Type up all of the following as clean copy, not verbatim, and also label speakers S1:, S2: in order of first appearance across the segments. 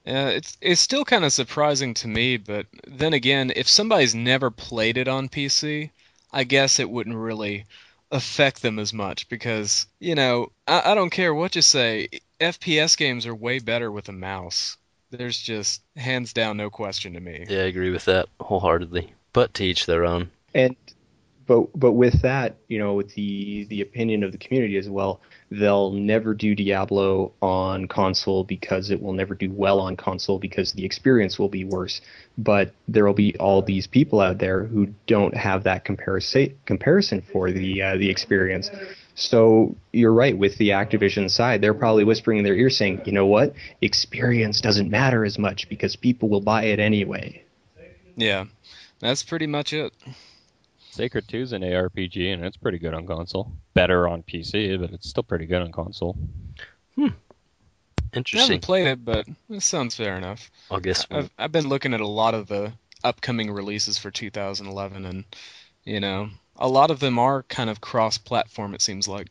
S1: It's still kind of surprising to me, but then again, if somebody's never played it on PC, I guess it wouldn't really affect them as much because, I don't care what you say, FPS games are way better with a mouse. There's just hands down no question to me.
S2: Yeah, I agree with that wholeheartedly. But to each their own.
S3: And but with that, with the opinion of the community as well, they'll never do Diablo on console because it will never do well on console because the experience will be worse. But there will be all these people out there who don't have that comparison for the experience. So you're right with the Activision side. They're probably whispering in their ear saying, you know what? Experience doesn't matter as much because people will buy it anyway.
S1: Yeah, that's pretty much it.
S4: Sacred 2 is an ARPG, and it's pretty good on console. Better on PC, but it's still pretty good on console.
S2: Hmm.
S1: I
S2: Interesting.
S1: haven't played it, but it sounds fair enough.
S2: I guess
S1: I've been looking at a lot of the upcoming releases for 2011, and a lot of them are kind of cross-platform. It seems like.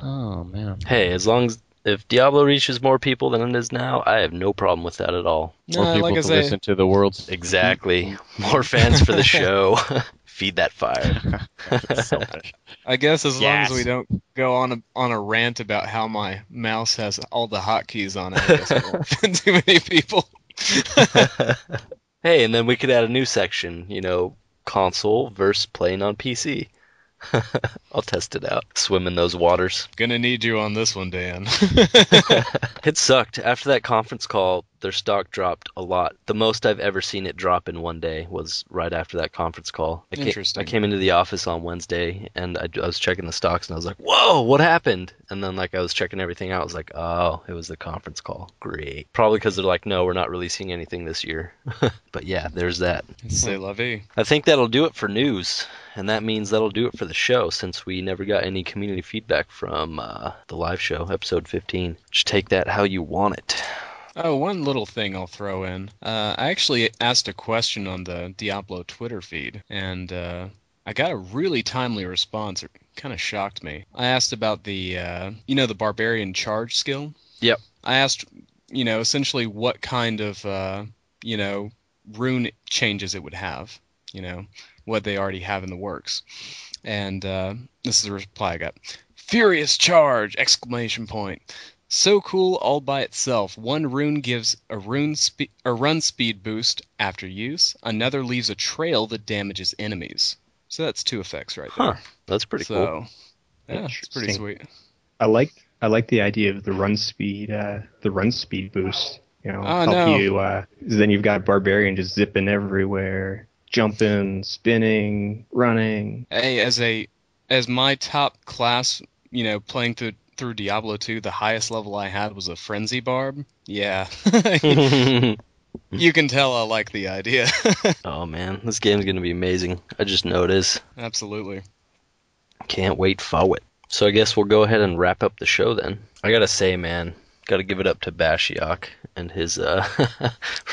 S4: Oh, man.
S2: hey, as long as if Diablo reaches more people than it is now, I have no problem with that at all.
S4: More
S1: Like
S4: people
S1: I
S4: to
S1: say,
S4: listen to the world's
S2: Exactly. More fans for the show. Feed that fire.
S4: selfish.
S1: I guess as long as we
S4: Yes.
S1: don't go on a rant about how my mouse has all the hotkeys on it, I guess we won't offend too many people.
S2: Hey, and then we could add a new section, console versus playing on PC. I'll test it out. Swim in those waters.
S1: Gonna need you on this one, Dan.
S2: It sucked. After that conference call, their stock dropped a lot. The most I've ever seen it drop in one day was right after that conference call. I
S1: Interesting.
S2: came into the office on Wednesday and I was checking the stocks and I was like, whoa, what happened? And then I was checking everything out. I was like, oh, it was the conference call. Great. Probably because they're like, no, we're not releasing anything this year. But yeah, there's that.
S1: C'est la vie.
S2: I think that'll do it for news. And that means that'll do it for the show since we never got any community feedback from the live show, episode 15. Just take that how you want it.
S1: Oh, one little thing I'll throw in. I actually asked a question on the Diablo Twitter feed, and I got a really timely response. It kind of shocked me. I asked about the barbarian charge skill.
S2: Yep.
S1: I asked, essentially what kind of, rune changes it would have, what they already have in the works. And this is the reply I got. Furious charge! Exclamation point. So cool all by itself. One rune gives a run speed boost after use. Another leaves a trail that damages enemies. So that's two effects right
S2: Huh.
S1: there.
S2: That's pretty cool.
S1: So yeah, it's pretty
S3: Interesting.
S1: sweet.
S3: I like the idea of the run speed boost.
S1: Oh
S3: Help
S1: no.
S3: you. Then you've got barbarian just zipping everywhere, jumping, spinning, running.
S1: Hey, as my top class, playing through Diablo 2, the highest level I had was a frenzy barb. Yeah. You can tell I like the idea.
S2: Oh man, this game's gonna be amazing. I just know it is.
S1: Absolutely.
S2: Can't wait for it. So I guess we'll go ahead and wrap up the show then. I gotta say, man, gotta give it up to Bashiok and his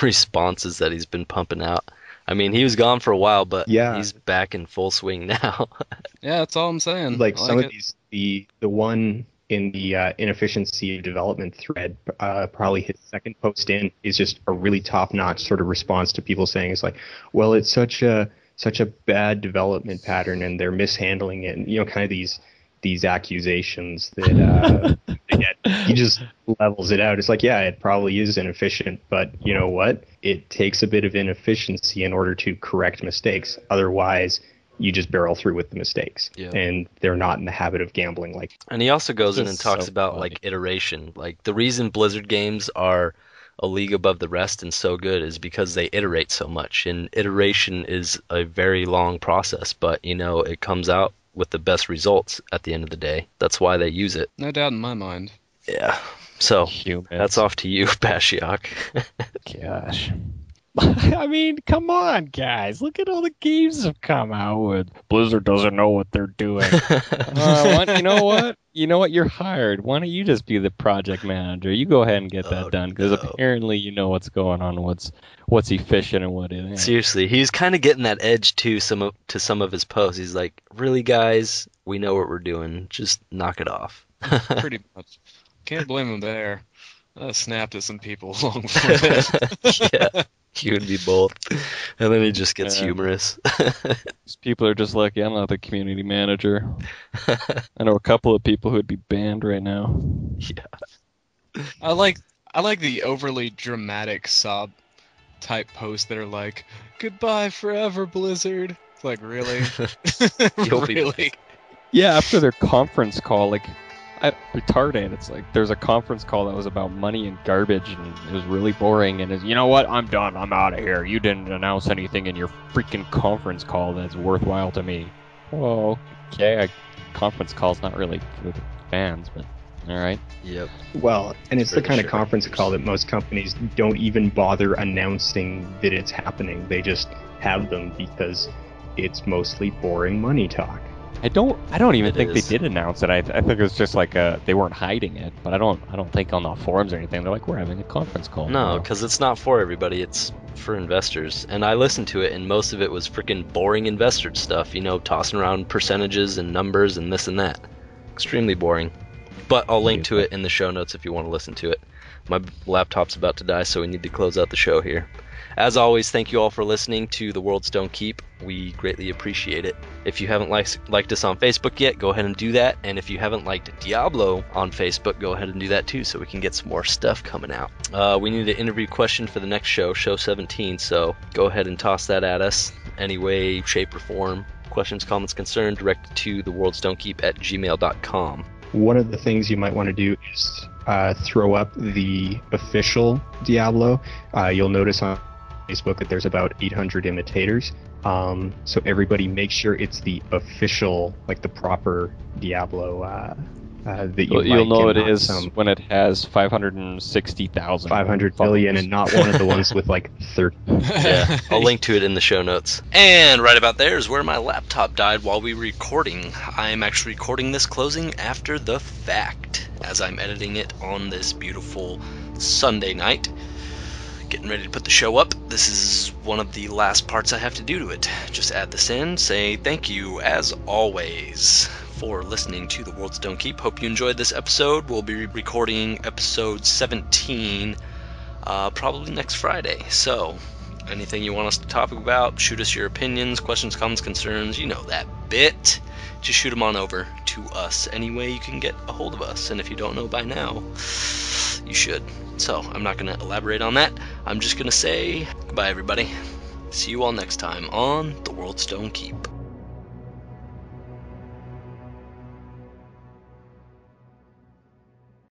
S2: responses that he's been pumping out. I mean, he was gone for a while, but
S3: Yeah,
S2: he's back in full swing now.
S1: Yeah, that's all I'm saying.
S3: like
S1: I
S3: some
S1: like
S3: of
S1: it.
S3: these, the one in the inefficiency of development thread, probably his second post in is just a really top-notch sort of response to people saying it's like, well, it's such a bad development pattern and they're mishandling it, and kind of these accusations that they get. He just levels it out. It's like, yeah, it probably is inefficient, but you know what? It takes a bit of inefficiency in order to correct mistakes. Otherwise, you just barrel through with the mistakes.
S2: Yeah.
S3: And they're not in the habit of gambling like.
S2: And he also goes in and
S4: Just
S2: talks
S4: so
S2: about
S4: funny.
S2: iteration. Like the reason Blizzard games are a league above the rest and so good is because they iterate so much. And iteration is a very long process, but it comes out with the best results at the end of the day. That's why they use it.
S1: No doubt in my mind.
S2: Yeah. So
S4: Humans.
S2: that's off to you, Bashiok.
S4: Gosh. I mean, come on, guys. Look at all the games that have come out with. Blizzard doesn't know what they're doing. You know what? You know what? You're hired. Why don't you just be the project manager? You go ahead and get that
S2: Oh,
S4: done, because
S2: no.
S4: apparently you know what's going on, what's efficient and what isn't.
S2: Seriously, he's kind of getting that edge to some of his posts. He's like, "Really, guys, we know what we're doing. Just knock it off."
S1: Pretty much. Can't blame him there. Snapped at some people long before that.
S2: Yeah, he would be both. And then he just gets
S4: Yeah.
S2: humorous.
S4: These people are just like, I'm not the community manager. I know a couple of people who would be banned right now.
S2: Yeah.
S1: I like the overly dramatic sob type posts that are like, "Goodbye forever, Blizzard." It's like, really?
S2: You'll be
S1: Really?
S2: back.
S4: Yeah, after their conference call, like, retarded. It's like there's a conference call that was about money and garbage, and it was really boring. And you know what? I'm done. I'm out of here. You didn't announce anything in your freaking conference call that's worthwhile to me. Well, okay, a conference call's not really for the fans, but all right.
S2: Yep.
S3: Well, and it's
S2: For
S3: the
S2: the
S3: kind of conference
S2: shareholders.
S3: call that most companies don't even bother announcing that it's happening. They just have them because it's mostly boring money talk.
S4: I don't even
S2: It
S4: think
S2: is.
S4: they did announce it. I think it was just like they weren't hiding it, but I don't think on the forums or anything they're like, we're having a conference call.
S2: No,
S4: tomorrow."
S2: because it's not for everybody. It's for investors. And I listened to it, and most of it was freaking boring investor stuff. You know, tossing around percentages and numbers and this and that. Extremely boring. But I'll link to it in the show notes if you want to listen to it. My laptop's about to die, so we need to close out the show here. As always, thank you all for listening to the Worldstone Keep. We greatly appreciate it. If you haven't liked us on Facebook yet, go ahead and do that. And if you haven't liked Diablo on Facebook, go ahead and do that too, so we can get some more stuff coming out. We need an interview question for the next show, show 17, so go ahead and toss that at us any way, shape, or form. Questions, comments, concerns, directed to theworldstonekeep@gmail.com.
S3: One of the things you might want to do is throw up the official Diablo. You'll notice on Facebook that there's about 800 imitators. So everybody make sure it's the official, like the proper Diablo that you
S4: You'll
S3: like,
S4: know
S3: and
S4: it
S3: not
S4: is
S3: some
S4: when it has 560,000.
S3: 500 billion and not one of the ones with like 30.
S2: Yeah, I'll link to it in the show notes. And right about there is where my laptop died while we were recording. I'm actually recording this closing after the fact, as I'm editing it on this beautiful Sunday night. Getting ready to put the show up. This is one of the last parts I have to do to it. Just add this in, say thank you, as always, for listening to the Worldstone Keep. Hope you enjoyed this episode. We'll be recording episode 17 probably next Friday. So, anything you want us to talk about, shoot us your opinions, questions, comments, concerns, you know that bit. Just shoot them on over to us any way you can get a hold of us. And if you don't know by now, you should. So, I'm not going to elaborate on that. I'm just going to say goodbye, everybody. See you all next time on the Worldstone Keep.